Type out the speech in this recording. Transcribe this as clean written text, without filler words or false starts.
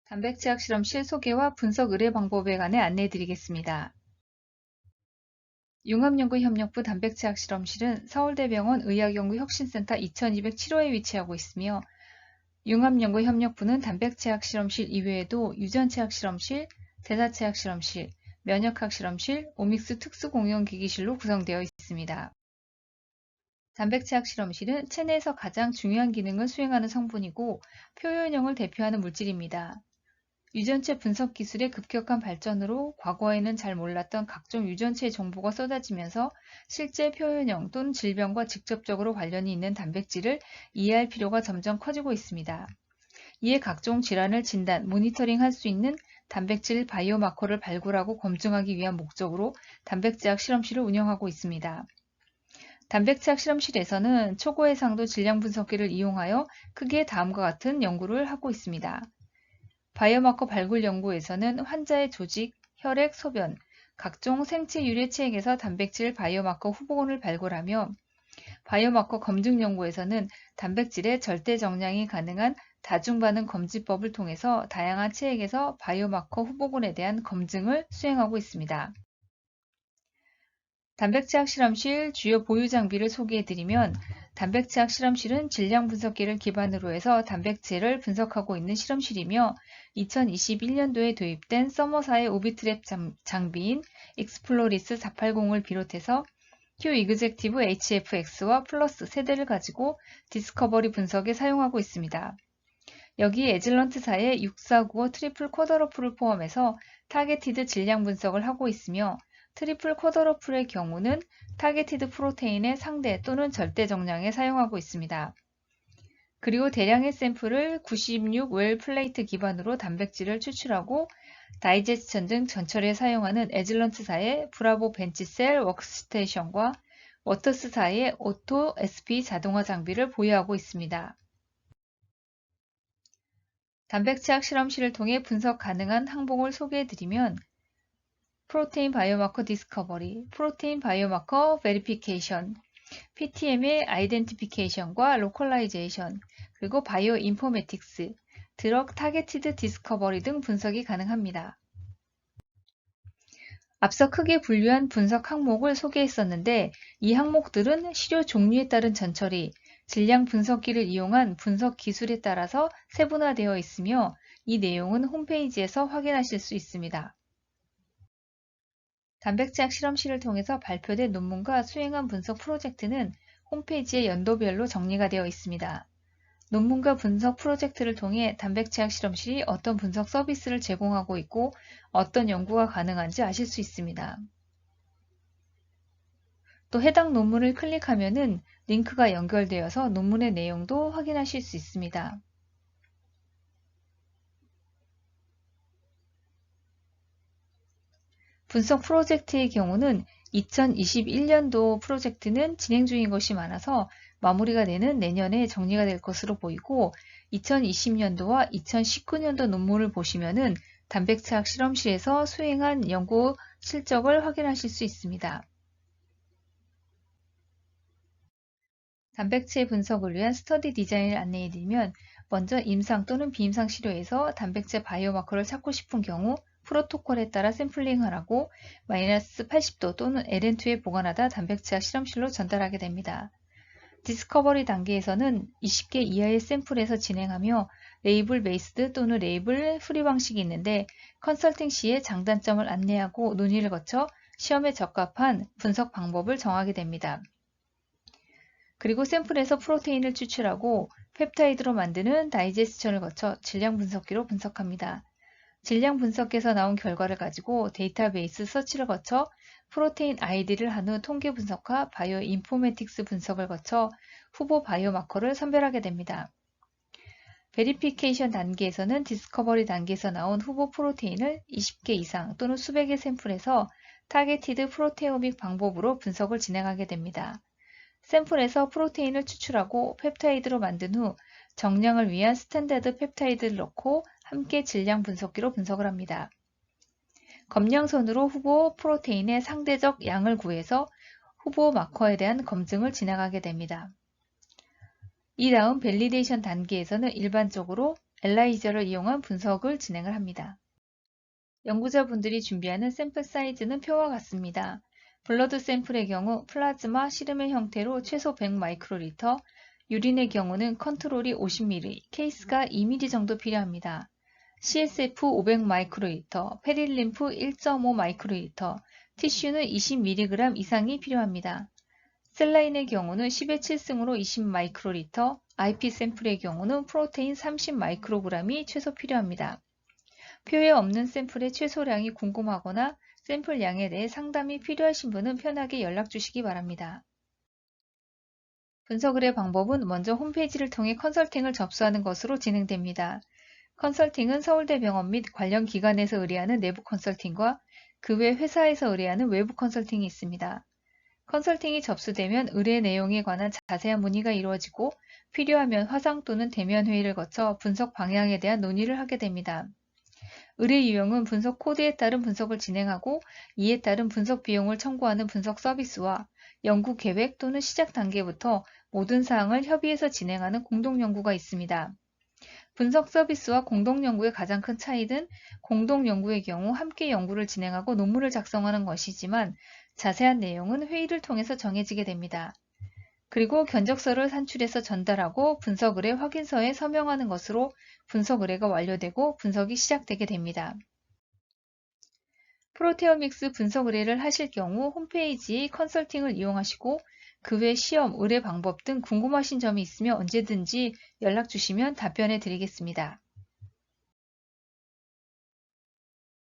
단백질학 실험실 소개와 분석 의뢰 방법에 관해 안내해 드리겠습니다. 융합연구협력부 단백질학 실험실은 서울대병원 의학연구혁신센터 2207호에 위치하고 있으며 융합연구협력부는 단백질학 실험실 이외에도 유전체학 실험실, 대사체학 실험실, 면역학 실험실, 오믹스 특수공용기기실로 구성되어 있습니다. 단백질학 실험실은 체내에서 가장 중요한 기능을 수행하는 성분이고 표현형을 대표하는 물질입니다. 유전체 분석 기술의 급격한 발전으로 과거에는 잘 몰랐던 각종 유전체의 정보가 쏟아지면서 실제 표현형 또는 질병과 직접적으로 관련이 있는 단백질을 이해할 필요가 점점 커지고 있습니다. 이에 각종 질환을 진단, 모니터링할 수 있는 단백질 바이오마커를 발굴하고 검증하기 위한 목적으로 단백질학 실험실을 운영하고 있습니다. 단백질학 실험실에서는 초고해상도 질량 분석기를 이용하여 크게 다음과 같은 연구를 하고 있습니다. 바이오마커 발굴 연구에서는 환자의 조직, 혈액, 소변, 각종 생체 유래 체액에서 단백질 바이오마커 후보군을 발굴하며 바이오마커 검증 연구에서는 단백질의 절대 정량이 가능한 다중반응 검지법을 통해서 다양한 체액에서 바이오마커 후보군에 대한 검증을 수행하고 있습니다. 단백질학 실험실 주요 보유 장비를 소개해드리면 단백질학 실험실은 질량 분석기를 기반으로 해서 단백질을 분석하고 있는 실험실이며 2021년도에 도입된 서머사의 오비트랩 장비인 익스플로리스 480을 비롯해서 Q 이그젝티브 HFX와 플러스 세대를 가지고 디스커버리 분석에 사용하고 있습니다. 여기 에즐런트사의 6495 트리플 쿼더러플을 포함해서 타겟티드 질량 분석을 하고 있으며 트리플 쿼더러플의 경우는 타겟티드 프로테인의 상대 또는 절대 정량에 사용하고 있습니다. 그리고 대량의 샘플을 96웰 플레이트 기반으로 단백질을 추출하고 다이제스천 등 전처리에 사용하는 에즐런트사의 브라보 벤치셀 워크스테이션과 워터스사의 오토 SP 자동화 장비를 보유하고 있습니다. 단백질학 실험실을 통해 분석 가능한 항목을 소개해드리면 프로테인 바이오마커 디스커버리, 프로테인 바이오마커 베리피케이션, PTM의 아이덴티피케이션과 로컬라이제이션, 그리고 바이오 인포메틱스, 드럭 타겟티드 디스커버리 등 분석이 가능합니다. 앞서 크게 분류한 분석 항목을 소개했었는데 이 항목들은 시료 종류에 따른 전처리, 질량 분석기를 이용한 분석 기술에 따라서 세분화되어 있으며 이 내용은 홈페이지에서 확인하실 수 있습니다. 단백질학 실험실을 통해서 발표된 논문과 수행한 분석 프로젝트는 홈페이지에 연도별로 정리가 되어 있습니다. 논문과 분석 프로젝트를 통해 단백질학 실험실이 어떤 분석 서비스를 제공하고 있고 어떤 연구가 가능한지 아실 수 있습니다. 또 해당 논문을 클릭하면은 링크가 연결되어서 논문의 내용도 확인하실 수 있습니다. 분석 프로젝트의 경우는 2021년도 프로젝트는 진행 중인 것이 많아서 마무리가 되는 내년에 정리가 될 것으로 보이고 2020년도와 2019년도 논문을 보시면은 단백질학 실험실에서 수행한 연구 실적을 확인하실 수 있습니다. 단백질 분석을 위한 스터디 디자인을 안내해드리면 먼저 임상 또는 비임상 시료에서 단백질 바이오마커를 찾고 싶은 경우 프로토콜에 따라 샘플링을 하고 마이너스 80도 또는 LN2에 보관하다 단백질학 실험실로 전달하게 됩니다. 디스커버리 단계에서는 20개 이하의 샘플에서 진행하며 레이블 베이스드 또는 레이블 프리 방식이 있는데 컨설팅 시에 장단점을 안내하고 논의를 거쳐 시험에 적합한 분석 방법을 정하게 됩니다. 그리고 샘플에서 프로테인을 추출하고 펩타이드로 만드는 다이제스천을 거쳐 질량 분석기로 분석합니다. 질량 분석에서 나온 결과를 가지고 데이터베이스 서치를 거쳐 프로테인 아이디를 한 후 통계 분석과 바이오 인포메틱스 분석을 거쳐 후보 바이오마커를 선별하게 됩니다. 베리피케이션 단계에서는 디스커버리 단계에서 나온 후보 프로테인을 20개 이상 또는 수백의 샘플에서 타겟티드 프로테오믹 방법으로 분석을 진행하게 됩니다. 샘플에서 프로테인을 추출하고 펩타이드로 만든 후 정량을 위한 스탠다드 펩타이드를 넣고 함께 질량 분석기로 분석을 합니다. 검량선으로 후보 프로테인의 상대적 양을 구해서 후보 마커에 대한 검증을 진행하게 됩니다. 이 다음 밸리데이션 단계에서는 일반적으로 엘라이저를 이용한 분석을 진행을 합니다. 연구자분들이 준비하는 샘플 사이즈는 표와 같습니다. 블러드 샘플의 경우 플라즈마, 시름의 형태로 최소 100마이크로리터, 유린의 경우는 컨트롤이 50ml, 케이스가 2ml 정도 필요합니다. CSF 500마이크로리터, 페릴림프 1.5마이크로리터, 티슈는 20mg 이상이 필요합니다. 셀라인의 경우는 10의 7승으로 20마이크로리터, IP 샘플의 경우는 프로테인 30마이크로g이 최소 필요합니다. 표에 없는 샘플의 최소량이 궁금하거나 샘플 양에 대해 상담이 필요하신 분은 편하게 연락 주시기 바랍니다. 분석 의뢰 방법은 먼저 홈페이지를 통해 컨설팅을 접수하는 것으로 진행됩니다. 컨설팅은 서울대병원 및 관련 기관에서 의뢰하는 내부 컨설팅과 그 외 회사에서 의뢰하는 외부 컨설팅이 있습니다. 컨설팅이 접수되면 의뢰 내용에 관한 자세한 문의가 이루어지고 필요하면 화상 또는 대면 회의를 거쳐 분석 방향에 대한 논의를 하게 됩니다. 의뢰 유형은 분석 코드에 따른 분석을 진행하고 이에 따른 분석 비용을 청구하는 분석 서비스와 연구 계획 또는 시작 단계부터 모든 사항을 협의해서 진행하는 공동 연구가 있습니다. 분석 서비스와 공동 연구의 가장 큰 차이는 공동 연구의 경우 함께 연구를 진행하고 논문을 작성하는 것이지만 자세한 내용은 회의를 통해서 정해지게 됩니다. 그리고 견적서를 산출해서 전달하고 분석 의뢰 확인서에 서명하는 것으로 분석 의뢰가 완료되고 분석이 시작되게 됩니다. 프로테오믹스 분석 의뢰를 하실 경우 홈페이지 컨설팅을 이용하시고 그 외 시험, 의뢰 방법 등 궁금하신 점이 있으면 언제든지 연락 주시면 답변해 드리겠습니다.